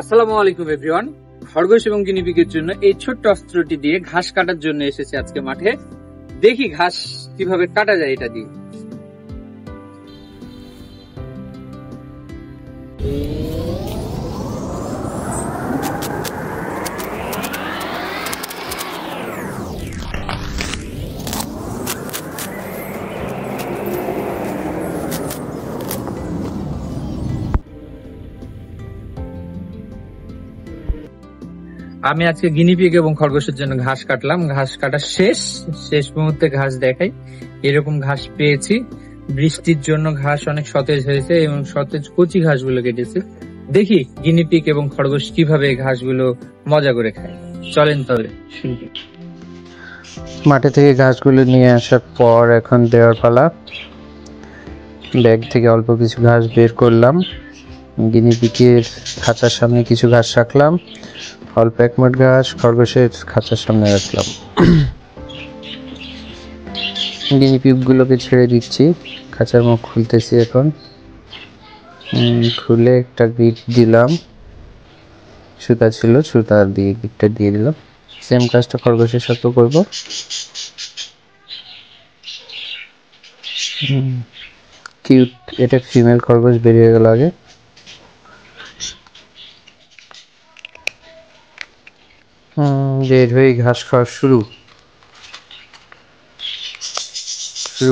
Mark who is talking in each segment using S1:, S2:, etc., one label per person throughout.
S1: আসসালামু আলাইকুম এভরিওয়ান। খরগোশ এবং গিনিপিগের জন্য এই ছোট্ট অস্ত্রটি দিয়ে ঘাস কাটার জন্য এসেছে আজকে মাঠে। দেখি ঘাস কিভাবে কাটা যায় এটা দিয়ে। আমি আজকে গিনিপিগ এবং খরগোশের জন্য ঘাস কাটলাম। ঘাস কাটা শেষ মুহূর্তে ঘাস দেখাই। এরকম ঘাস পেয়েছি। বৃষ্টির জন্য ঘাস অনেক সতেজ হয়েছে এবং সতেজ কচি ঘাসগুলো কেটেছে। দেখি গিনিপিগ এবং খরগোশ কিভাবে এই ঘাসগুলো মজা করে খায়। চলেন তবে শুরু করি।
S2: মাঠে থেকে ঘাসগুলো নিয়ে আসার পর এখন দেওয়ার পালা। ব্যাগ থেকে অল্প কিছু ঘাস বের করলাম। গিনিপিগের খাঁচার সামনে কিছু ঘাস রাখলাম, অল্প এক মুঠ ঘাস খরগোশের খাঁচার সামনে রাখলাম। গিনিপিগগুলোকে ছেড়ে দিচ্ছি। খাঁচার মুখ খুলতেছি এখন। খুলে একটা গিট দিলাম, সুতা ছিল, সুতা দিয়ে গিটটা দিয়ে দিলাম। সেম কাজটা খরগোশের সাথেও করবো। কিউট, এটা ফিমেল খরগোশ বেরিয়ে গেল আগে। বের হয়ে ঘাস খাওয়া শুরু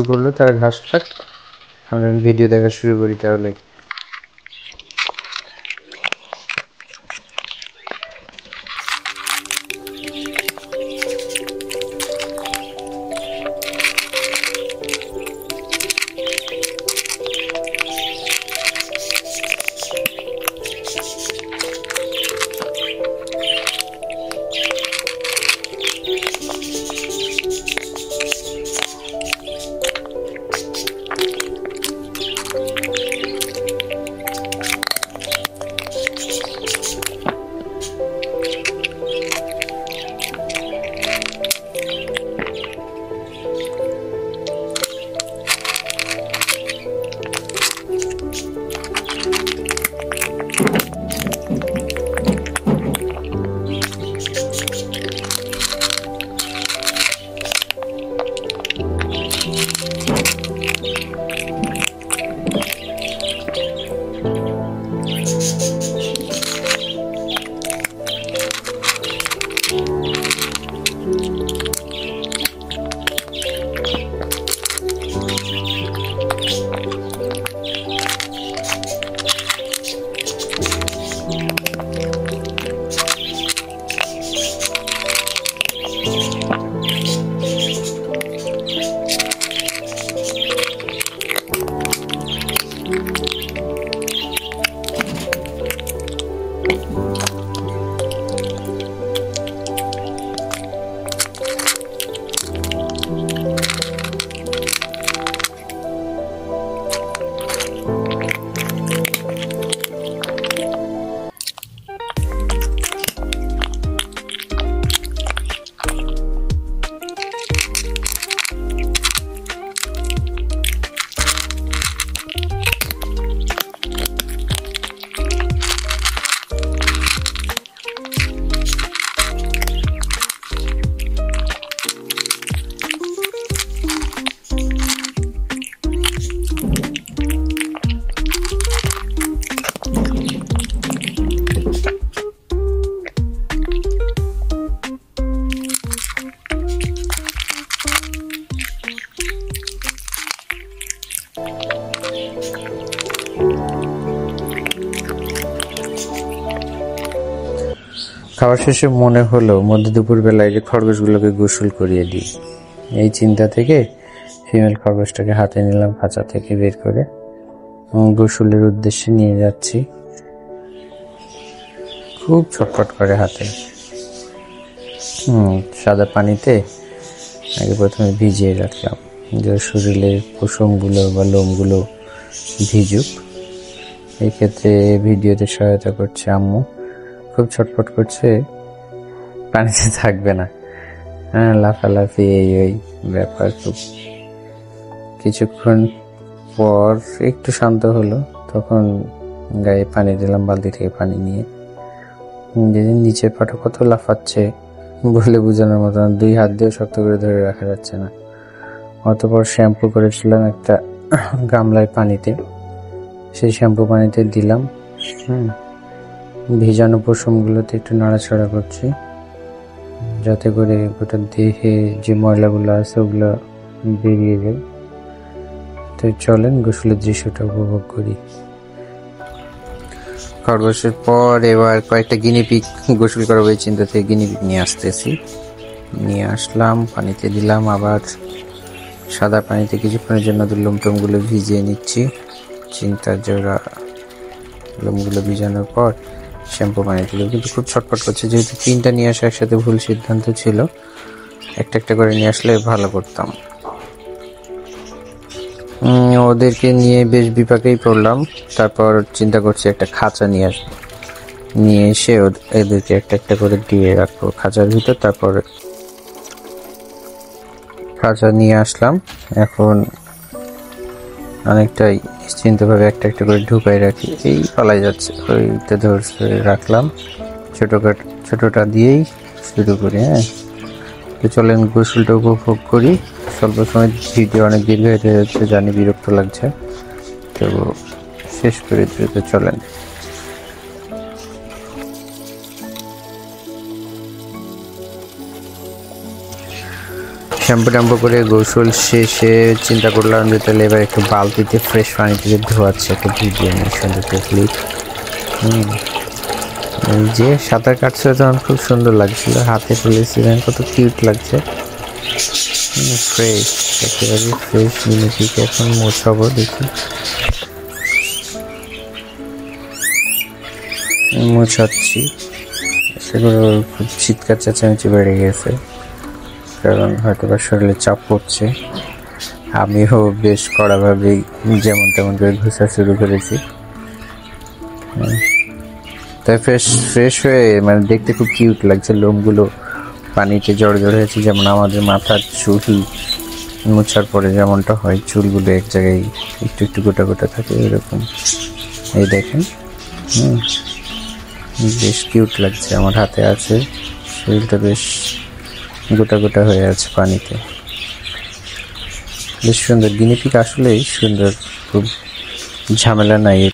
S2: করলো। তারা ঘাস খাক, আমরা ভিডিও দেখা শুরু করি তাহলে। খাওয়া শেষে মনে হলো মধ্যে দুপুর বেলায় যে খরগোশগুলোকে গোসল করিয়ে দিই। এই চিন্তা থেকে ফিমেল খরগোশটাকে হাতে নিলাম খাঁচা থেকে বের করে গোসলের উদ্দেশ্যে নিয়ে যাচ্ছি। খুব ছটফট করে হাতে। সাদা পানিতে আগে প্রথমে ভিজিয়ে রাখলাম, যে শরীরের পশমগুলো বা লোমগুলো ভিজুক। এই ক্ষেত্রে ভিডিওতে সহায়তা করছে আম্মু। খুব ছটফট করছে, পানিতে থাকবে না। লাফালাফি এই ব্যাপার। খুব কিছুক্ষণ পর একটু শান্ত হলো, তখন গায়ে পানি দিলাম বালতি থেকে পানি নিয়ে। যেদিন নিচের পাটা কত লাফাচ্ছে বলে বোঝানোর মতো না, 2 হাত দিয়ে শক্ত করে ধরে রাখা যাচ্ছে না। অতপর শ্যাম্পু করেছিলাম একটা গামলায় পানিতে, সেই শ্যাম্পু পানিতে দিলাম। ভিজানো পশমগুলোতে একটু নাড়াচাড়া করছি যাতে করে গোটা দেহে যে ময়লাগুলো আছে ওগুলো বেরিয়ে যায়। তো চলেন গোসলের দৃশ্যটা উপভোগ করি। খরগোশের পর এবার কয়েকটা গিনিপিগ গোসল করাবো এই চিন্তা থেকে গিনিপিগ নিয়ে আসলাম, পানিতে দিলাম। আবার সাদা পানিতে কিছুক্ষণের জন্য লোমটোমগুলো ভিজিয়ে নিচ্ছি। চিন্তার জোড়া লোমগুলো ভিজানোর পর শ্যাম্পু পানি দিল, কিন্তু খুব ছটফট করছে। যেহেতু 3টা নিয়ে আসা একসাথে ভুল সিদ্ধান্ত ছিল, একটা একটা করে নিয়ে আসলে ভালো করতাম। ওদেরকে নিয়ে বেশ বিপাকেই পড়লাম। তারপর চিন্তা করছি একটা খাঁচা নিয়ে এসে এদেরকে একটা একটা করে দিয়ে রাখবো খাঁচার ভিতর। তারপর খাঁচা নিয়ে আসলাম, এখন অনেকটাই নিশ্চিন্তভাবে একটা একটা করে ঢুকাই রাখি। এই পালাই যাচ্ছে, ওইটা ধরে রাখলাম। ছোটটা দিয়েই শুরু করি। তো চলেন গোসলটা উপভোগ করি। স্বল্প সময় ভিডিও অনেক দীর্ঘ হয়ে যাচ্ছে, জানি বিরক্ত লাগছে, তো শেষ করে দ্রুত চলেন। শ্যাম্পু ট্যাম্পু করে গোসল শেষে চিন্তা করলাম যে তাহলে এবার একটু বালতিতে ফ্রেশ পানি থেকে ধোয়াচ্ছে, একটা ভিডিও নিয়ে সুন্দর ক্লিপ। এই যে সাঁতার কাটছে তখন খুব সুন্দর লাগছিল, হাতে তুলেছিলেন, কত কিউট লাগছে। ফ্রেশ, একেবারে ফ্রেশ গিনিপিগ। এখন মোছাবো, দেখি মোছাচ্ছি। সেগুলো খুব চিৎকার চেঁচামেচি বেড়ে গেছে, কারণ হয়তো বা শরীরে চাপ পড়ছে। আমিও বেশ কড়াভাবেই যেমন তেমন করে ঘুষা শুরু করেছি। তাই ফ্রেশ হয়ে মানে দেখতে খুব কিউট লাগছে। লোমগুলো পানিতে জড় হয়েছে, যেমন আমাদের মাথার চুল মোছার পরে যেমনটা হয়, চুলগুলো এক জায়গায় একটু একটু গোটা গোটা থাকে, এরকম। এই দেখেন, বেশ কিউট লাগছে। আমার হাতে আছে, শরীরটা বেশ গোটা গোটা হয়ে আছে পানিতে, বেশ সুন্দর। গিনিপিগ আসলেই সুন্দর, খুব ঝামেলা নাই।